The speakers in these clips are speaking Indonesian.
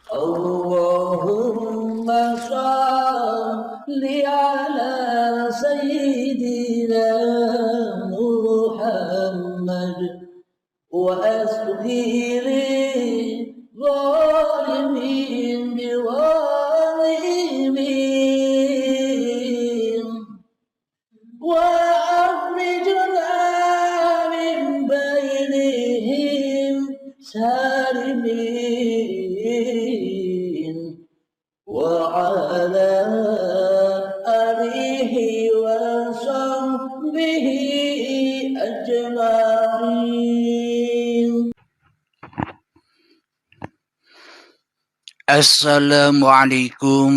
اللهم صل على سيدنا محمد وأسغر الظالمين بظالمين وأخرجنا من بينهم سالمين وعلى آله وصحبه أجمعين. Assalamualaikum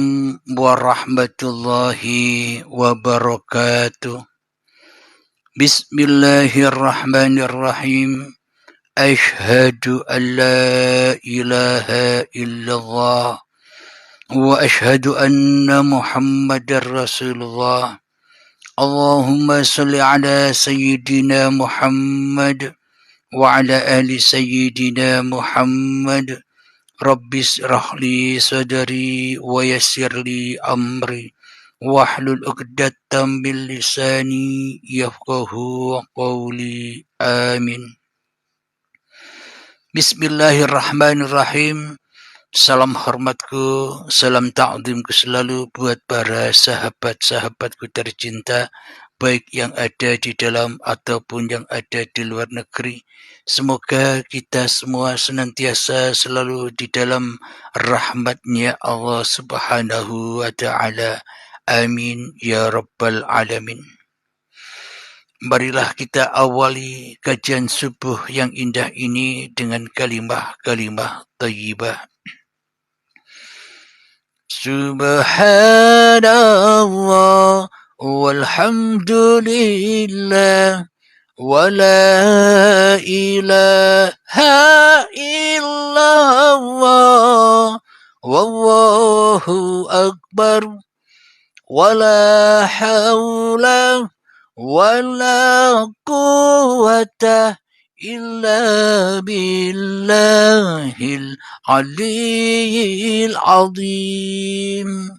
warahmatullahi wabarakatuh. Bismillahirrahmanirrahim. Ashhadu an la ilaha illallah wa ashhadu anna Muhammadar Rasulullah. Allahumma salli ala sayyidina Muhammad wa ala ali sayyidina Muhammad. Rabbis rahli sadari wa yassirli amri wahlul 'uqdatam min lisani yafqahu qawli. Amin. Bismillahirrahmanirrahim. Salam hormatku, salam ta'zimku selalu buat para sahabat-sahabatku tercinta, baik yang ada di dalam ataupun yang ada di luar negeri. Semoga kita semua senantiasa selalu di dalam rahmatnya Allah Subhanahu wa ta'ala. Amin ya rabbal alamin. Marilah kita awali kajian subuh yang indah ini dengan kalimah-kalimah thayyibah. Subhanallah walhamdulillah wa la ilaha illallah wallahu akbar wa la hawla wa la quwwata illa billahil aliyil azim.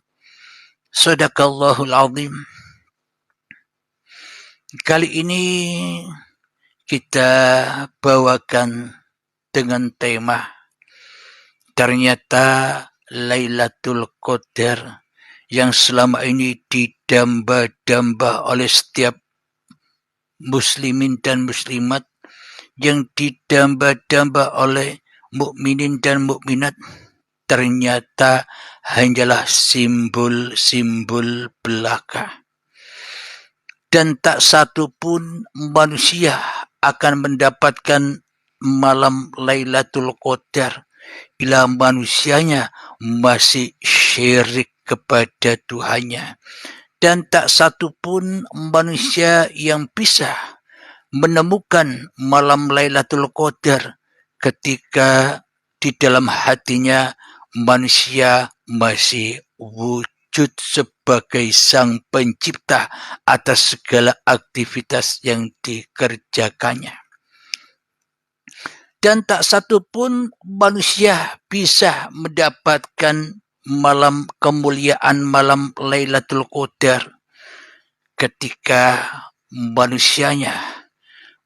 Sadaqallahul azim. Kali ini kita bawakan dengan tema ternyata Lailatul Qadar yang selama ini didamba-damba oleh setiap muslimin dan muslimat, yang didamba-damba oleh mukminin dan mukminat, ternyata hanyalah simbol-simbol belaka. Dan tak satu pun manusia akan mendapatkan malam Lailatul Qadar bila manusianya masih syirik kepada Tuhannya. Dan tak satu pun manusia yang bisa menemukan malam Lailatul Qadar ketika di dalam hatinya manusia masih wujud sebagai sang pencipta atas segala aktivitas yang dikerjakannya. Dan tak satu pun manusia bisa mendapatkan malam kemuliaan malam Lailatul Qadar ketika manusianya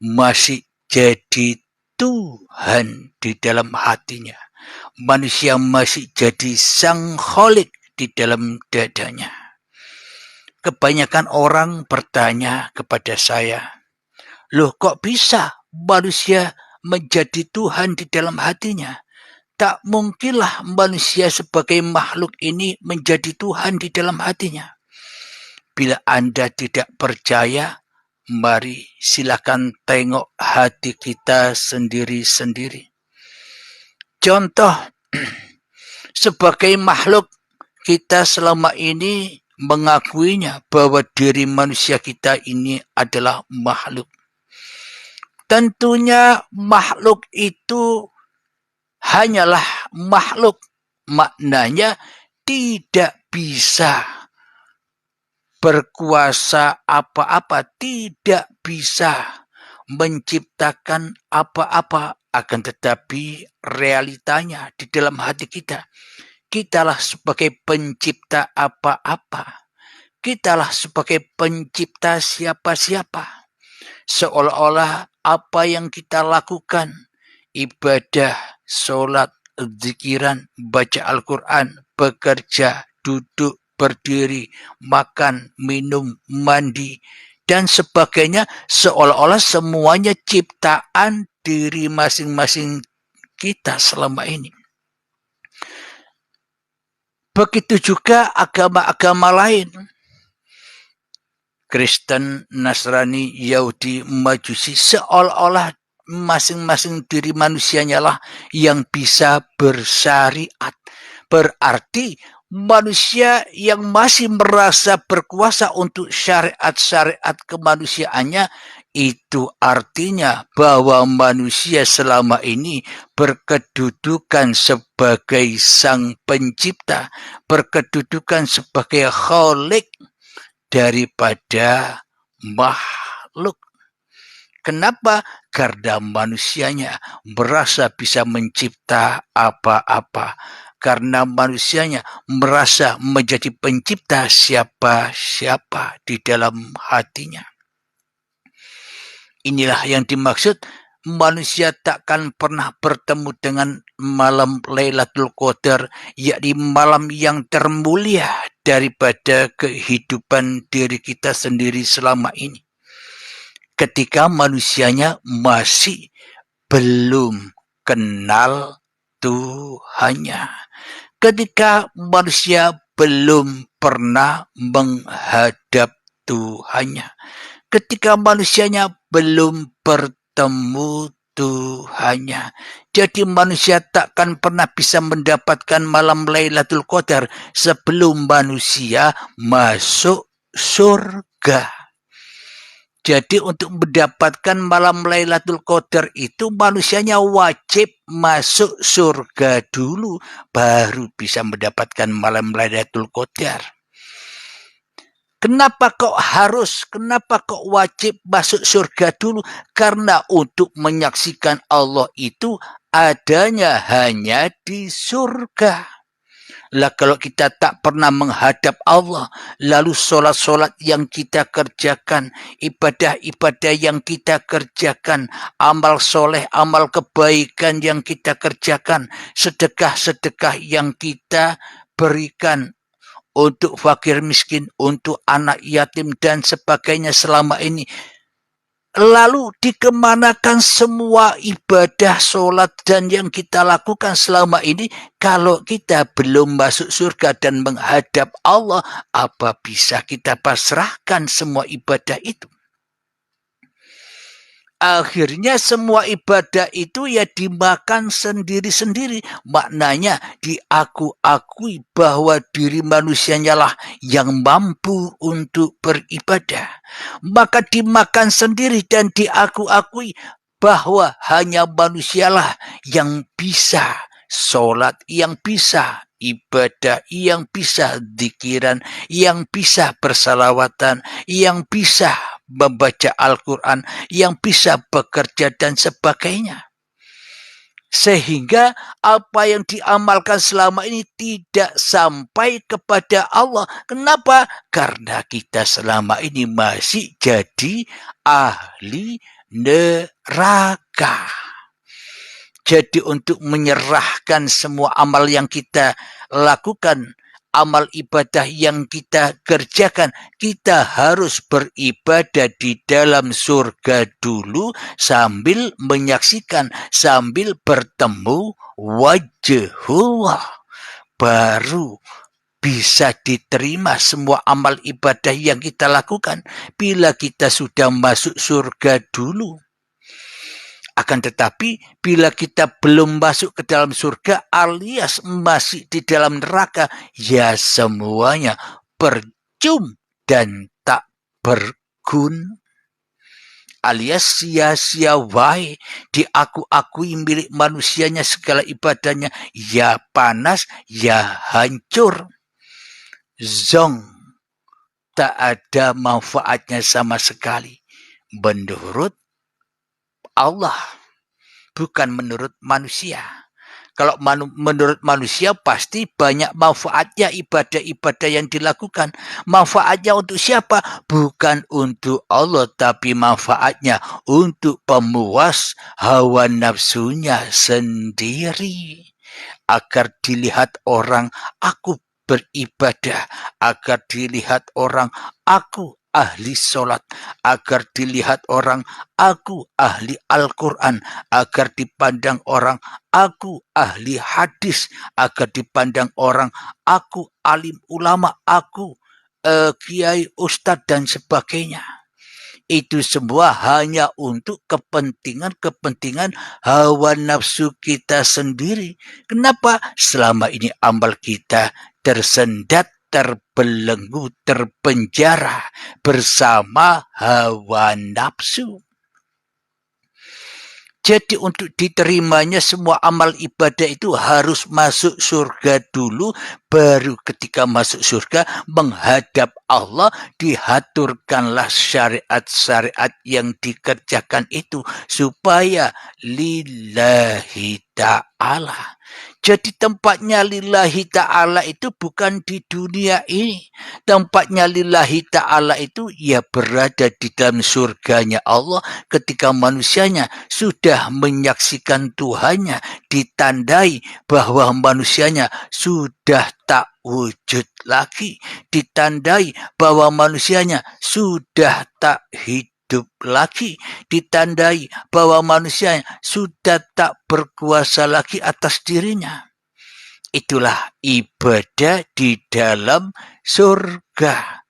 masih jadi Tuhan di dalam hatinya. Manusia masih jadi sang Khalik di dalam dadanya. Kebanyakan orang bertanya kepada saya, loh kok bisa manusia menjadi Tuhan di dalam hatinya? Tak mungkinlah manusia sebagai makhluk ini menjadi Tuhan di dalam hatinya. Bila Anda tidak percaya, mari silakan tengok hati kita sendiri-sendiri. Contoh, sebagai makhluk kita selama ini mengakuinya bahwa diri manusia kita ini adalah makhluk. Tentunya makhluk itu hanyalah makhluk, maknanya tidak bisa berkuasa apa-apa, tidak bisa menciptakan apa-apa, akan tetapi realitanya di dalam hati kita, kitalah sebagai pencipta apa-apa. Kitalah sebagai pencipta siapa-siapa. Seolah-olah apa yang kita lakukan, ibadah, sholat, zikiran, baca Al-Quran, bekerja, duduk, berdiri, makan, minum, mandi, dan sebagainya, seolah-olah semuanya ciptaan diri masing-masing kita selama ini. Begitu juga agama-agama lain. Kristen, Nasrani, Yahudi, Majusi, seolah-olah masing-masing diri manusianya lah yang bisa bersyariat. Berarti manusia yang masih merasa berkuasa untuk syariat-syariat kemanusiaannya, itu artinya bahwa manusia selama ini berkedudukan sebagai sang pencipta, berkedudukan sebagai khalik daripada makhluk. Kenapa? Karena manusianya merasa bisa mencipta apa-apa. Karena manusianya merasa menjadi pencipta siapa-siapa di dalam hatinya. Inilah yang dimaksud, manusia takkan pernah bertemu dengan malam Lailatul Qadar, yakni malam yang termulia daripada kehidupan diri kita sendiri selama ini. Ketika manusianya masih belum kenal Tuhannya. Ketika manusia belum pernah menghadap Tuhannya. Ketika manusianya belum bertemu Tuhannya. Jadi manusia takkan pernah bisa mendapatkan malam Lailatul Qadar sebelum manusia masuk surga. Jadi untuk mendapatkan malam Lailatul Qadar itu manusianya wajib masuk surga dulu, baru bisa mendapatkan malam Lailatul Qadar. Kenapa kok wajib masuk surga dulu? Karena untuk menyaksikan Allah itu adanya hanya di surga. Lah kalau kita tak pernah menghadap Allah, lalu solat-solat yang kita kerjakan, ibadah-ibadah yang kita kerjakan, amal soleh, amal kebaikan yang kita kerjakan, sedekah-sedekah yang kita berikan untuk fakir miskin, untuk anak yatim dan sebagainya selama ini. Lalu dikemanakan semua ibadah, sholat dan yang kita lakukan selama ini? Kalau kita belum masuk surga dan menghadap Allah, apa bisa kita pasrahkan semua ibadah itu? Akhirnya semua ibadah itu ya dimakan sendiri-sendiri. Maknanya diaku-akui bahwa diri manusianya lah yang mampu untuk beribadah. Maka dimakan sendiri dan diaku-akui bahwa hanya manusialah yang bisa sholat, yang bisa ibadah, yang bisa zikiran, yang bisa bersalawatan, yang bisa membaca Al-Quran, yang bisa bekerja dan sebagainya. Sehingga apa yang diamalkan selama ini tidak sampai kepada Allah. Kenapa? Karena kita selama ini masih jadi ahli neraka. Jadi untuk menyerahkan semua amal yang kita lakukan, amal ibadah yang kita kerjakan, kita harus beribadah di dalam surga dulu sambil menyaksikan, sambil bertemu wajhullah. Baru bisa diterima semua amal ibadah yang kita lakukan bila kita sudah masuk surga dulu. Akan tetapi bila kita belum masuk ke dalam surga alias masih di dalam neraka, ya semuanya percuma dan tak berguna. Alias sia-sia wae, diaku-akui milik manusianya segala ibadahnya, ya panas, ya hancur. Zong, tak ada manfaatnya sama sekali. Menurut Allah, bukan menurut manusia. Kalau menurut manusia pasti banyak manfaatnya ibadah-ibadah yang dilakukan. Manfaatnya untuk siapa? Bukan untuk Allah, tapi manfaatnya untuk pemuas hawa nafsunya sendiri. Agar dilihat orang, aku beribadah. Agar dilihat orang, aku ahli sholat, agar dilihat orang, aku ahli Al-Quran, agar dipandang orang, aku ahli hadis, agar dipandang orang, aku alim ulama, aku kiai, ustadz, dan sebagainya. Itu semua hanya untuk kepentingan hawa nafsu kita sendiri. Kenapa? Selama ini amal kita tersendat, terbelenggu, terpenjara bersama hawa nafsu. Jadi untuk diterimanya semua amal ibadah itu harus masuk surga dulu, baru ketika masuk surga menghadap Allah diaturkanlah syariat-syariat yang dikerjakan itu supaya lillahi ta'ala. Jadi tempatnya lillahi ta'ala itu bukan di dunia ini. Tempatnya lillahi ta'ala itu ya berada di dalam surganya Allah ketika manusianya sudah menyaksikan Tuhannya, ditandai bahwa manusianya sudah tak wujud lagi, ditandai bahwa manusianya sudah tak hidup lagi, ditandai bahwa manusia sudah tak berkuasa lagi atas dirinya. Itulah ibadah di dalam surga.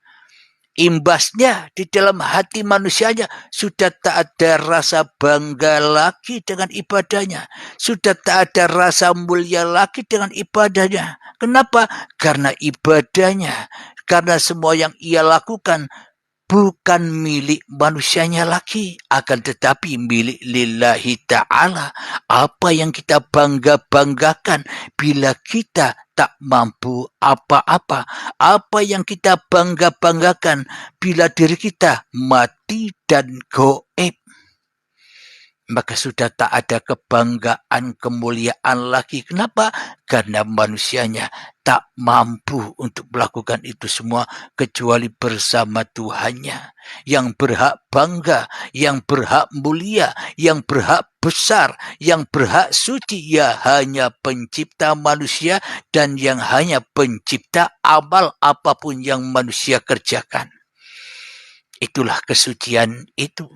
Imbasnya di dalam hati manusianya sudah tak ada rasa bangga lagi dengan ibadahnya. Sudah tak ada rasa mulia lagi dengan ibadahnya. Kenapa? Karena ibadahnya, karena semua yang ia lakukan bukan milik manusianya lagi, akan tetapi milik lillahi ta'ala. Apa yang kita bangga-banggakan bila kita tak mampu apa-apa? Apa yang kita bangga-banggakan bila diri kita mati dan goib? Maka sudah tak ada kebanggaan, kemuliaan lagi. Kenapa? Karena manusianya tak mampu untuk melakukan itu semua kecuali bersama Tuhannya. Yang berhak bangga, yang berhak mulia, yang berhak besar, yang berhak suci, ya hanya pencipta manusia dan yang hanya pencipta amal apapun yang manusia kerjakan. Itulah kesucian itu.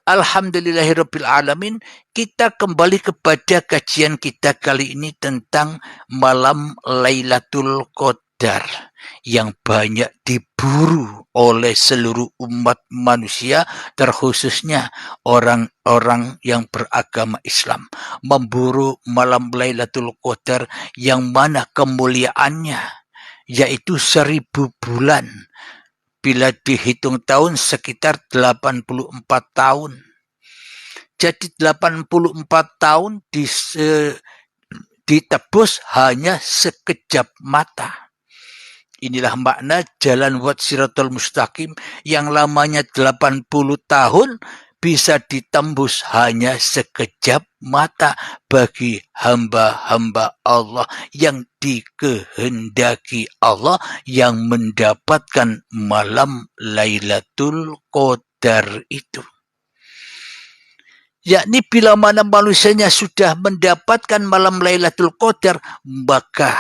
Alhamdulillahirabbil alamin, kita kembali kepada kajian kita kali ini tentang malam Lailatul Qadar yang banyak diburu oleh seluruh umat manusia, terkhususnya orang-orang yang beragama Islam, memburu malam Lailatul Qadar yang mana kemuliaannya yaitu 1000 bulan. Bila dihitung tahun sekitar 84 tahun. Jadi 84 tahun ditebus hanya sekejap mata. Inilah makna jalan wat siratal mustaqim yang lamanya 80 tahun bisa ditembus hanya sekejap mata bagi hamba-hamba Allah yang dikehendaki Allah yang mendapatkan malam Lailatul Qadar itu. Yakni bila mana manusianya sudah mendapatkan malam Lailatul Qadar, maka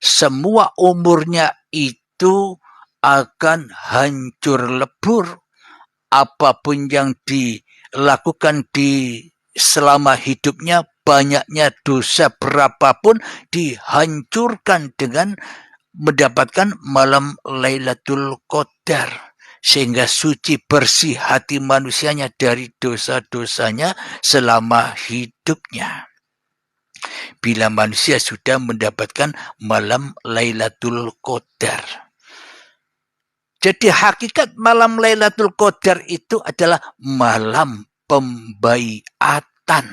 semua umurnya itu akan hancur lebur. Apapun yang dilakukan di selama hidupnya, banyaknya dosa berapapun dihancurkan dengan mendapatkan malam Lailatul Qadar. Sehingga suci bersih hati manusianya dari dosa-dosanya selama hidupnya. Bila manusia sudah mendapatkan malam Lailatul Qadar. Jadi hakikat malam Lailatul Qadar itu adalah malam pembaiatan.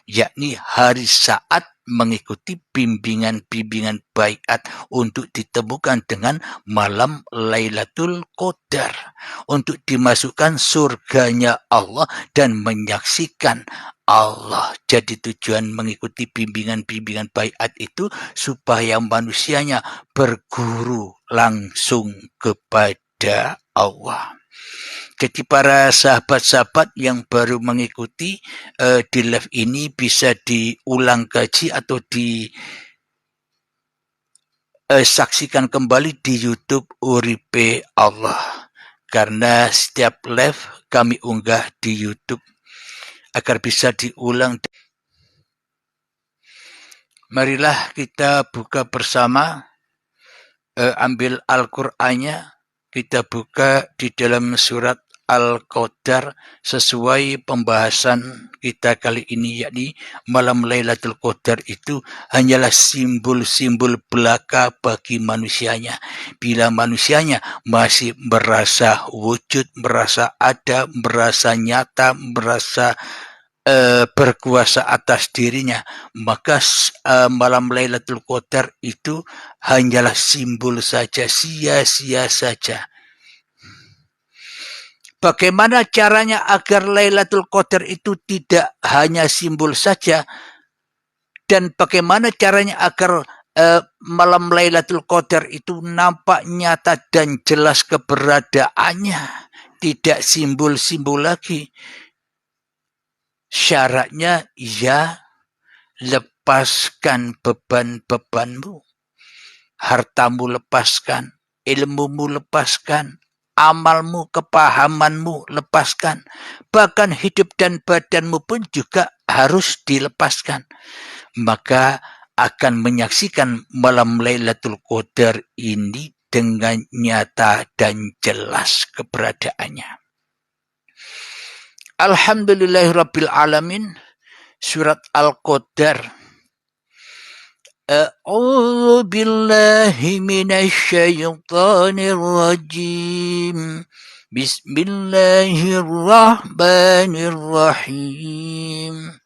Yakni hari saat mengikuti bimbingan-bimbingan baiat untuk ditemukan dengan malam Lailatul Qadar, untuk dimasukkan surganya Allah dan menyaksikan Allah. Jadi tujuan mengikuti bimbingan-bimbingan baiat itu supaya manusianya berguru langsung kepada Allah. Jadi para sahabat-sahabat yang baru mengikuti di live ini bisa diulang kaji atau disaksikan kembali di YouTube Uripe Allah. Karena setiap live kami unggah di YouTube agar bisa diulang. Marilah kita buka bersama, ambil Al-Qur'annya, kita buka di dalam surat Al-Qadar sesuai pembahasan kita kali ini, yakni malam Lailatul Qadar itu hanyalah simbol-simbol belaka bagi manusianya. Bila manusianya masih merasa wujud, merasa ada, merasa nyata, merasa berkuasa atas dirinya, maka malam Lailatul Qadar itu hanyalah simbol saja, sia-sia saja. Bagaimana caranya agar Lailatul Qadar itu tidak hanya simbol saja, dan bagaimana caranya agar malam Lailatul Qadar itu nampak nyata dan jelas keberadaannya, tidak simbol-simbol lagi. Syaratnya ya lepaskan beban-bebanmu, hartamu lepaskan, ilmumu lepaskan, amalmu, kepahamanmu lepaskan, bahkan hidup dan badanmu pun juga harus dilepaskan. Maka akan menyaksikan malam Lailatul Qadar ini dengan nyata dan jelas keberadaannya. Alhamdulillahirabbil alamin. Surat Al-Qadar. A'udzu billahi minasyaitonir rajim. Bismillahirrahmanirrahim.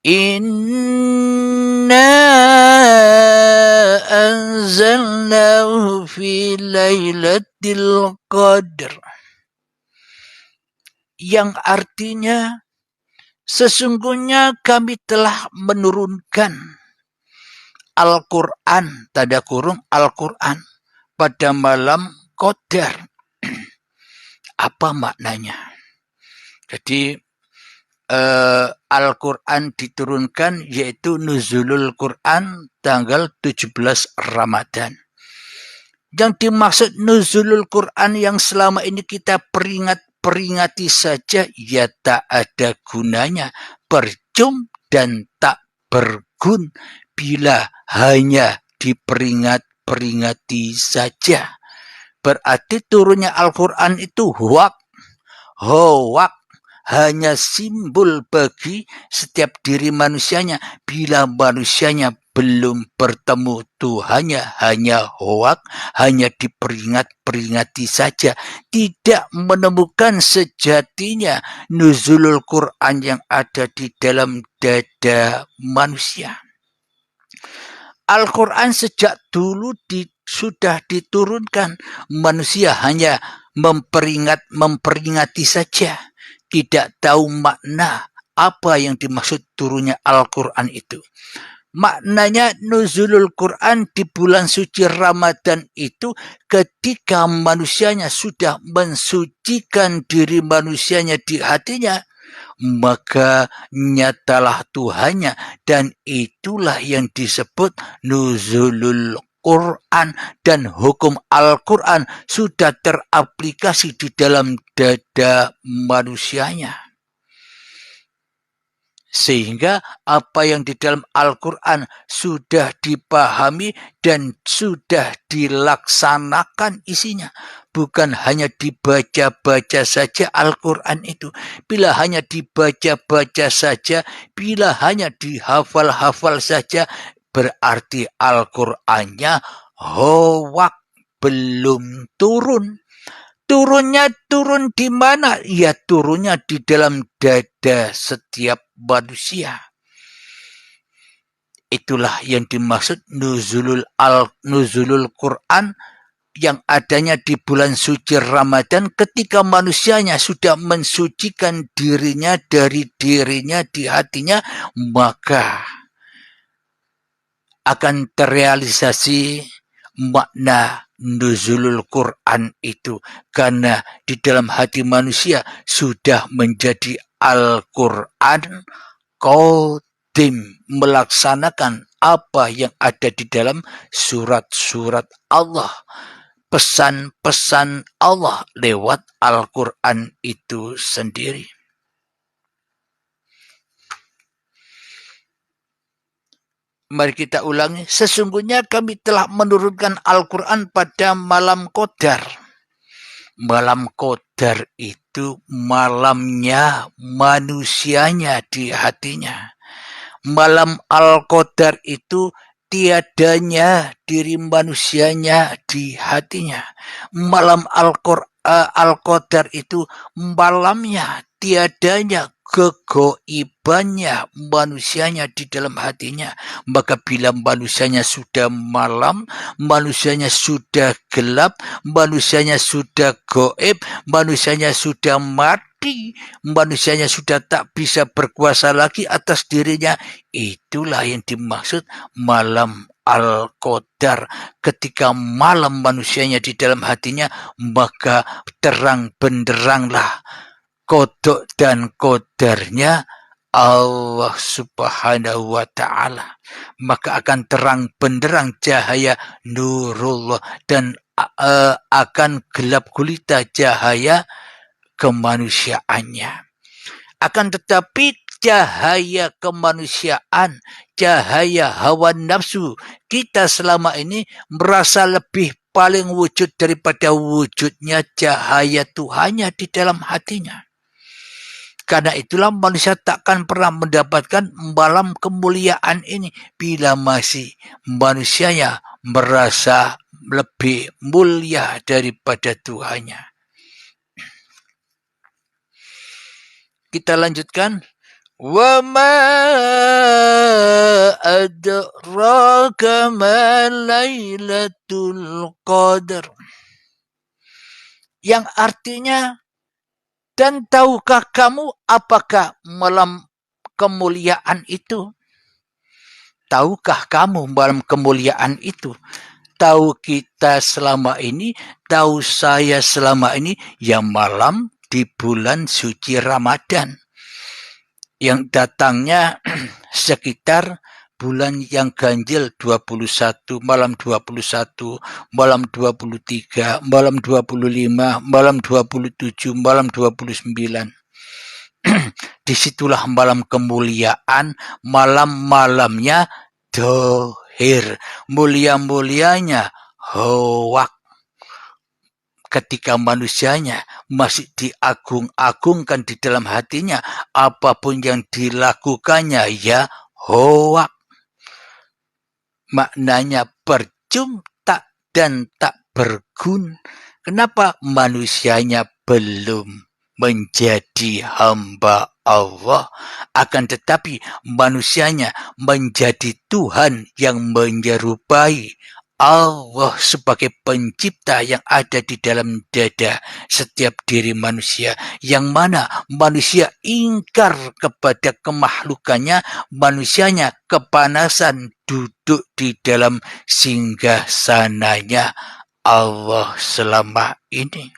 Inna anzalnahu fi lailatul qadr. Yang artinya sesungguhnya kami telah menurunkan Al-Quran, tanda kurung Al-Quran, pada malam Qadar. Apa maknanya? Jadi Al-Quran diturunkan yaitu nuzulul Quran tanggal 17 Ramadan. Yang dimaksud nuzulul Quran yang selama ini kita peringati saja, ya tak ada gunanya, percuma dan tak bergun bila hanya diperingati saja. Berarti turunnya Al-Quran itu hoak, hanya simbol bagi setiap diri manusianya. Bila manusianya belum bertemu Tuhannya, hanya hoak, hanya diperingati saja, tidak menemukan sejatinya nuzulul Quran yang ada di dalam dada manusia. Al-Quran sejak dulu sudah diturunkan, manusia hanya memperingati saja, tidak tahu makna apa yang dimaksud turunnya Al-Quran itu. Maknanya nuzulul Quran di bulan suci Ramadan itu ketika manusianya sudah mensucikan diri manusianya di hatinya, maka nyatalah Tuhannya, dan itulah yang disebut nuzulul Quran, dan hukum Al-Quran sudah teraplikasi di dalam dada manusianya. Sehingga apa yang di dalam Al-Quran sudah dipahami dan sudah dilaksanakan isinya. Bukan hanya dibaca-baca saja Al-Quran itu. Bila hanya dibaca-baca saja, bila hanya dihafal-hafal saja, berarti Al-Qurannya hoak, belum turun. Turunnya turun di mana? Ya turunnya di dalam dada setiap manusia. Itulah yang dimaksud nuzulul Quran yang adanya di bulan suci Ramadan ketika manusianya sudah mensucikan dirinya dari dirinya di hatinya, maka akan terrealisasi makna nuzulul Quran itu, karena di dalam hati manusia sudah menjadi Al-Quran qadim, melaksanakan apa yang ada di dalam surat-surat Allah, pesan-pesan Allah lewat Al-Quran itu sendiri. Mari kita ulangi. Sesungguhnya kami telah menurunkan Al-Quran pada malam Qadar. Malam Qadar itu malamnya manusianya di hatinya. Malam Al-Qadar itu tiadanya diri manusianya di hatinya. Malam Al-Qadar itu malamnya tiadanya kegoibannya manusianya di dalam hatinya. Maka bila manusianya sudah malam, manusianya sudah gelap, manusianya sudah goib, manusianya sudah mati, manusianya sudah tak bisa berkuasa lagi atas dirinya, itulah yang dimaksud malam Al-Qadar. Ketika malam manusianya di dalam hatinya, maka terang benderanglah kodok dan kodarnya Allah subhanahu wa ta'ala. Maka akan terang benderang cahaya nurullah dan akan gelap gulita cahaya kemanusiaannya. Akan tetapi cahaya kemanusiaan, cahaya hawa nafsu kita selama ini merasa lebih paling wujud daripada wujudnya cahaya Tuhannya di dalam hatinya. Karena itulah manusia takkan pernah mendapatkan malam kemuliaan ini bila masih manusianya merasa lebih mulia daripada Tuhannya. Kita lanjutkan. Wa ma adraka ma lailatul qadar. Yang artinya, dan tahukah kamu apakah malam kemuliaan itu? Tahukah kamu malam kemuliaan itu? Tahu kita selama ini, tahu saya selama ini, ya malam di bulan suci Ramadan. Yang datangnya sekitar bulan yang ganjil 21, malam 21, malam 23, malam 25, malam 27, malam 29. Disitulah malam kemuliaan, malam-malamnya dohir, mulia-mulianya hoak. Ketika manusianya masih diagung-agungkan di dalam hatinya, apapun yang dilakukannya ya hoak. Maknanya percuma dan tak berguna. Kenapa? Manusianya belum menjadi hamba Allah. Akan tetapi manusianya menjadi Tuhan yang menyerupai Allah sebagai pencipta yang ada di dalam dada setiap diri manusia, yang mana manusia ingkar kepada kemakhlukannya, manusianya kepanasan duduk di dalam singgasananya Allah selama ini.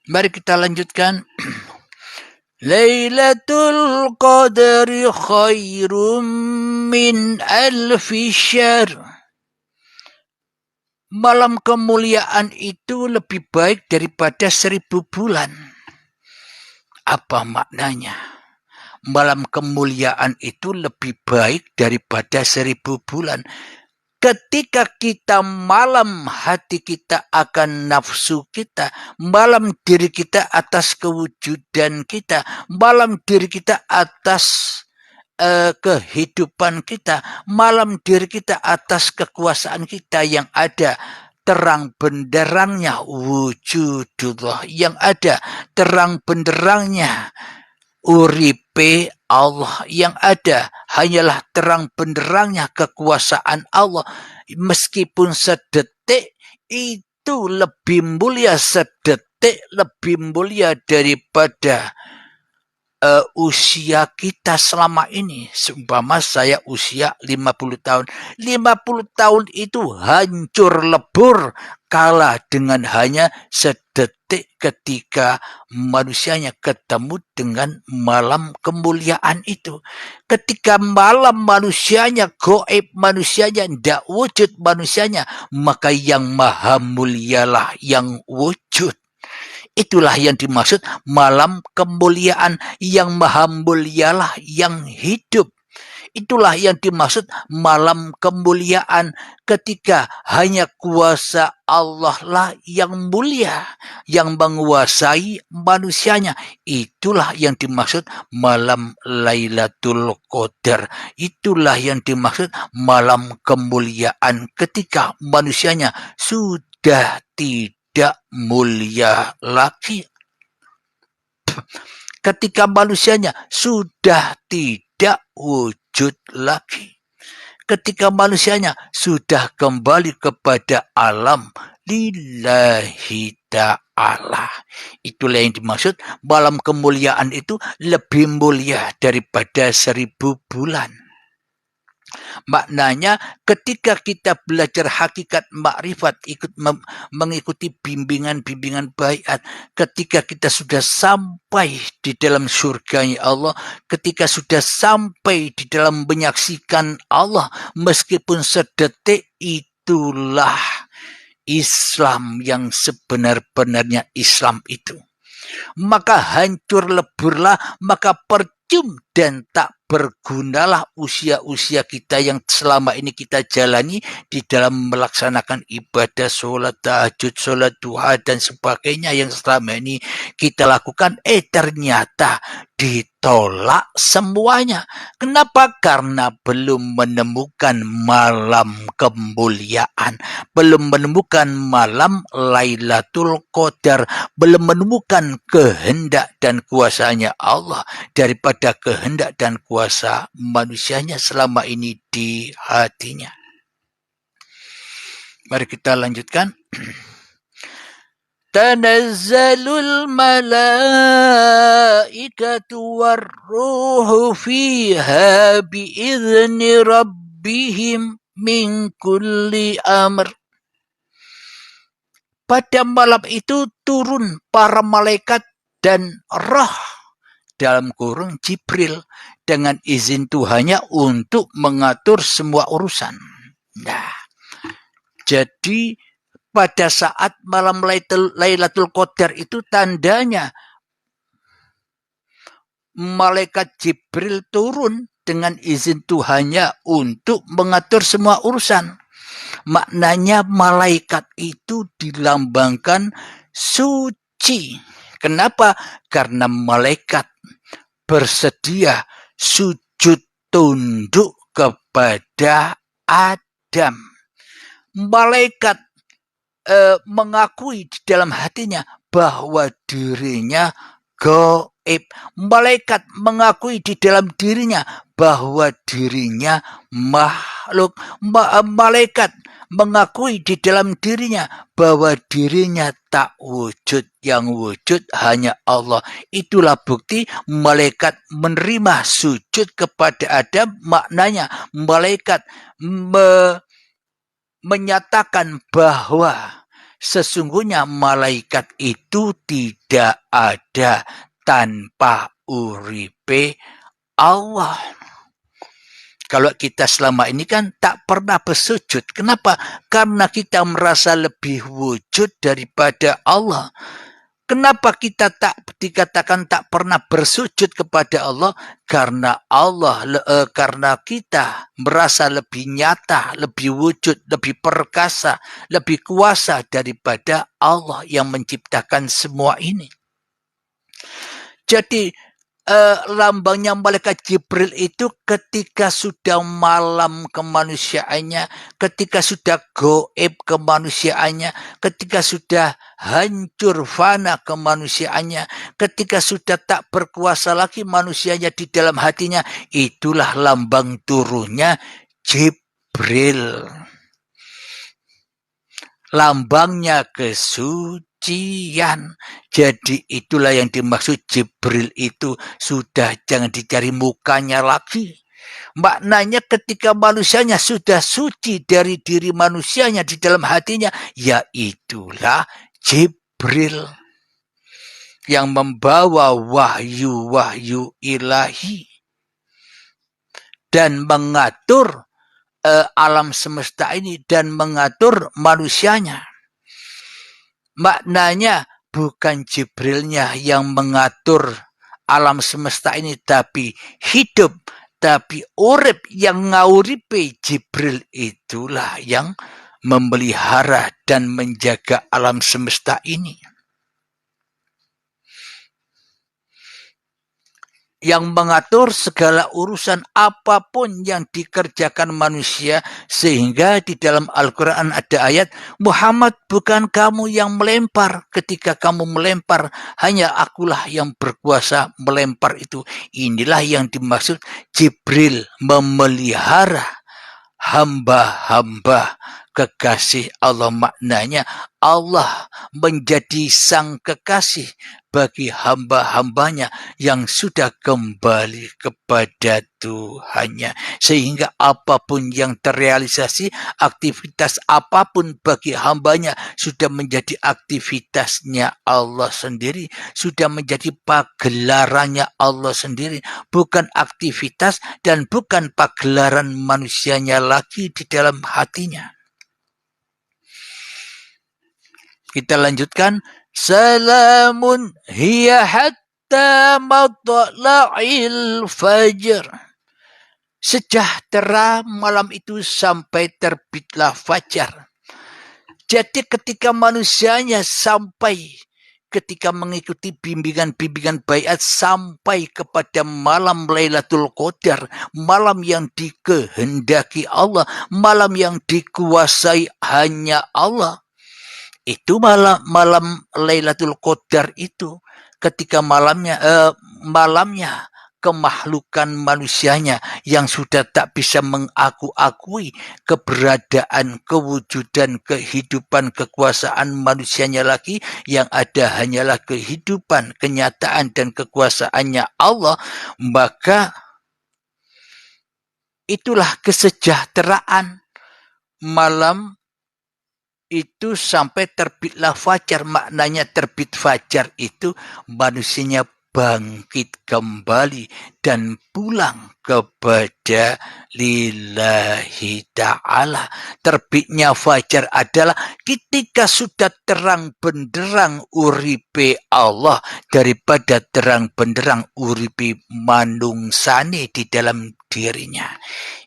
Mari kita lanjutkan. Lailatul Qadri khairum min alfi syahr. Malam kemuliaan itu lebih baik daripada 1000 bulan. Apa maknanya? Malam kemuliaan itu lebih baik daripada 1000 bulan. Ketika kita malam hati kita akan nafsu kita, malam diri kita atas kewujudan kita, malam diri kita atas kehidupan kita, malam diri kita atas kekuasaan kita yang ada terang benderangnya wujudullah, yang ada terang benderangnya uripe Allah, yang ada hanyalah terang benderangnya kekuasaan Allah. Meskipun sedetik itu lebih mulia, sedetik lebih mulia daripada usia kita selama ini. Seumpama saya usia 50 tahun. 50 tahun itu hancur lebur kalah dengan hanya sedetik ketika manusianya ketemu dengan malam kemuliaan itu. Ketika malam manusianya goib, manusianya tidak wujud manusianya, maka yang maha mulialah yang wujud. Itulah yang dimaksud malam kemuliaan, yang maha mulialah yang hidup. Itulah yang dimaksud malam kemuliaan, ketika hanya kuasa Allah lah yang mulia, yang menguasai manusianya. Itulah yang dimaksud malam Lailatul Qadar. Itulah yang dimaksud malam kemuliaan, ketika manusianya sudah tidak mulia lagi. Ketika manusianya sudah tidak wujud lagi. Ketika manusianya sudah kembali kepada alam lillahi ta'ala. Itulah yang dimaksud malam kemuliaan itu lebih mulia daripada 1000 bulan. Maknanya ketika kita belajar hakikat makrifat, mengikuti bimbingan-bimbingan baiat, ketika kita sudah sampai di dalam surganya Allah, ketika sudah sampai di dalam menyaksikan Allah meskipun sedetik, itulah Islam yang sebenar-benarnya Islam itu. Maka hancur leburlah, maka percuma dan tak bergunalah usia-usia kita yang selama ini kita jalani di dalam melaksanakan ibadah, sholat tahajud, sholat duha, dan sebagainya yang selama ini kita lakukan. Ternyata ditolak semuanya. Kenapa? Karena belum menemukan malam kemuliaan, belum menemukan malam Lailatul Qadar, belum menemukan kehendak dan kuasanya Allah daripada kehendak dan kuasa manusianya selama ini di hatinya. Mari kita lanjutkan. Tanazzalul malaikatu warruhu fiha biizni rabbihim min kulli amr. Pada malam itu turun para malaikat dan roh, dalam kurung Jibril, dengan izin Tuhannya untuk mengatur semua urusan. Nah, jadi pada saat malam Lailatul Qadar itu tandanya malaikat Jibril turun dengan izin Tuhannya untuk mengatur semua urusan. Maknanya malaikat itu dilambangkan suci. Kenapa? Karena malaikat bersedia sujud tunduk kepada Adam. Malaikat mengakui di dalam hatinya bahwa dirinya gaib. Malaikat mengakui di dalam dirinya bahwa dirinya makhluk. Malaikat mengakui di dalam dirinya bahwa dirinya tak wujud, yang wujud hanya Allah. Itulah bukti malaikat menerima sujud kepada Adam. Maknanya malaikat menyatakan bahwa sesungguhnya malaikat itu tidak ada tanpa uripe Allah. Kalau kita selama ini kan tak pernah bersujud. Kenapa? Karena kita merasa lebih wujud daripada Allah. Kenapa kita tak dikatakan tak pernah bersujud kepada Allah? Karena karena kita merasa lebih nyata, lebih wujud, lebih perkasa, lebih kuasa daripada Allah yang menciptakan semua ini. Jadi lambangnya malaikat Jibril itu ketika sudah malam kemanusiaannya, ketika sudah goib kemanusiaannya, ketika sudah hancur fana kemanusiaannya, ketika sudah tak berkuasa lagi manusianya di dalam hatinya, itulah lambang turunnya Jibril. Lambangnya kesucian. Jadi itulah yang dimaksud Jibril itu. Sudah jangan dicari mukanya lagi. Maknanya ketika manusianya sudah suci dari diri manusianya di dalam hatinya, ya itulah Jibril yang membawa wahyu-wahyu ilahi dan mengatur alam semesta ini dan mengatur manusianya. Maknanya bukan Jibrilnya yang mengatur alam semesta ini, tapi hidup, tapi urip yang ngauripe Jibril itulah yang memelihara dan menjaga alam semesta ini. Yang mengatur segala urusan apapun yang dikerjakan manusia, sehingga di dalam Al-Quran ada ayat, Muhammad bukan kamu yang melempar, ketika kamu melempar hanya akulah yang berkuasa melempar itu. Inilah yang dimaksud Jibril memelihara hamba-hamba kekasih Allah. Maknanya Allah menjadi sang kekasih bagi hamba-hambanya yang sudah kembali kepada Tuhannya. Sehingga apapun yang terrealisasi, aktivitas apapun bagi hambanya sudah menjadi aktivitasnya Allah sendiri, sudah menjadi pagelarannya Allah sendiri, bukan aktivitas dan bukan pagelaran manusianya lagi di dalam hatinya. Kita lanjutkan. Salamun hiya hatta matla'il fajr. Sejahtera malam itu sampai terbitlah fajar. Jadi ketika manusianya sampai ketika mengikuti bimbingan-bimbingan baiat sampai kepada malam Lailatul Qadar, malam yang dikehendaki Allah, malam yang dikuasai hanya Allah. Itu malam Lailatul Qadar itu ketika malamnya kemakhlukan manusianya yang sudah tak bisa mengaku-akui keberadaan, kewujudan, kehidupan, kekuasaan manusianya lagi, yang ada hanyalah kehidupan, kenyataan dan kekuasaannya Allah, maka itulah kesejahteraan malam itu sampai terbitlah fajar. Maknanya terbit fajar itu manusianya bangkit kembali dan pulang kepada lillahi ta'ala. Terbitnya fajar adalah ketika sudah terang benderang uripe Allah daripada terang benderang uripe manungsane di dalam dirinya.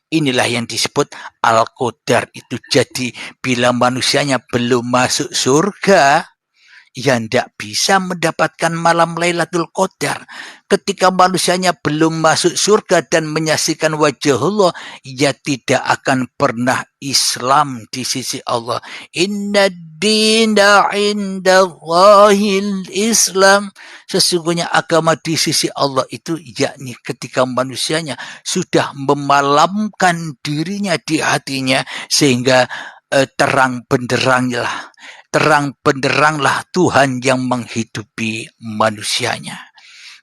Inilah yang disebut Al-Qadar itu. Jadi bila manusianya belum masuk surga, ya tidak bisa mendapatkan malam Lailatul Qadar. Ketika manusianya belum masuk surga dan menyaksikan wajah Allah, ya tidak akan pernah Islam di sisi Allah. Inna dina indallahil Islam. Sesungguhnya agama di sisi Allah itu yakni ketika manusianya sudah memalamkan dirinya di hatinya, sehingga terang benderanglah Tuhan yang menghidupi manusianya.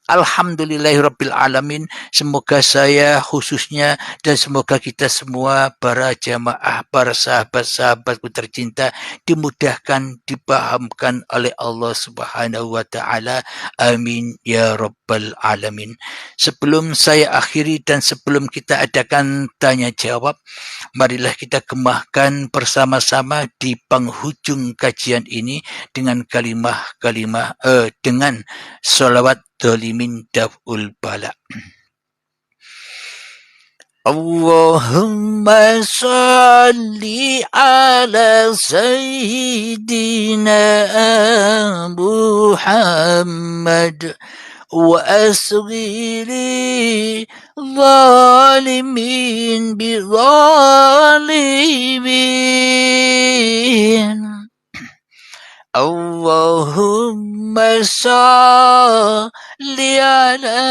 Alhamdulillahirabbil alamin. Semoga saya khususnya dan semoga kita semua para jamaah, para sahabat-sahabatku tercinta dimudahkan, dipahamkan oleh Allah Subhanahu wa taala. Amin ya rabbal alamin. Sebelum saya akhiri dan sebelum kita adakan tanya jawab, marilah kita gemahkan bersama-sama di penghujung kajian ini dengan kalimah-kalimah dengan sholawat dolimin daf'ul bala. Allahumma salli ala sayyidina Muhammad وأصغري ظالمين بظالمين اللهم صل على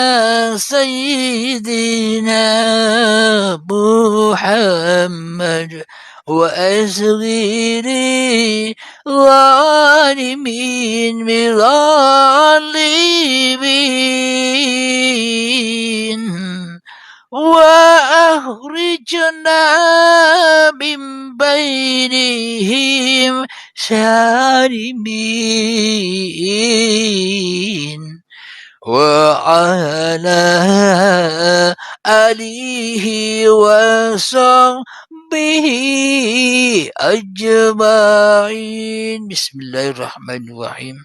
سيدنا محمد وأصغري ظالمين بظالمين وأخرجنا من بينهم سالمين وعلى آله وصحبه أجمعين. بسم الله الرحمن الرحيم.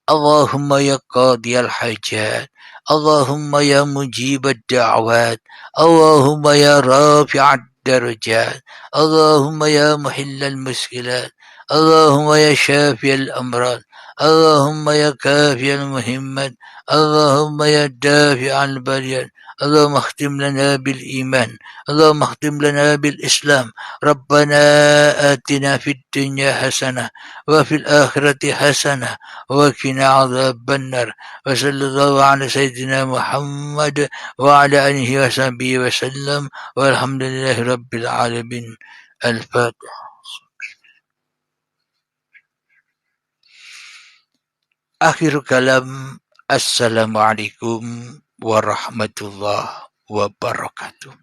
اللهم يا قاضي الحاجات، اللهم يا مجيب الدعوات، اللهم يا رافع الدرجات، اللهم يا محل المشكلات، اللهم يا شافي الأمراض، اللهم يا كافي المهمات، اللهم يا دافع البليات، اللهم اختم لنا بالإيمان، اللهم اختم لنا بالإسلام. ربنا آتنا في الدنيا حسنة وفي الآخرة حسنة وقنا عذاب النار. وصلى الله على سيدنا محمد وعلى آله وصحبه وسلم والحمد لله رب العالمين. الفاتحة. آخر كلام. السلام عليكم ورحمة الله وبركاته.